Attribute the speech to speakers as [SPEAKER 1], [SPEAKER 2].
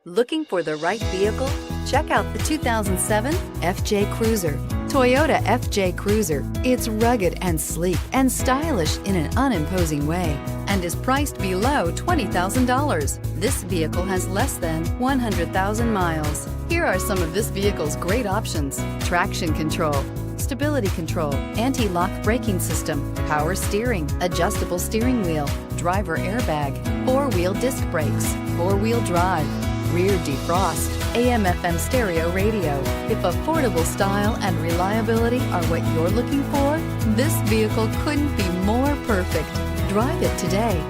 [SPEAKER 1] Looking for the right vehicle? Check out the 2007 FJ Cruiser. Toyota FJ Cruiser. It's rugged and sleek and stylish in an unimposing way and is priced below $20,000. This vehicle has less than 100,000 miles. Here are some of this vehicle's great options: traction control, stability control, anti-lock braking system, power steering, adjustable steering wheel, driver airbag, four-wheel disc brakes, four-wheel drive, rear defrost, AM/FM stereo radio. If affordable style and reliability are what you're looking for, this vehicle couldn't be more perfect. Drive it today.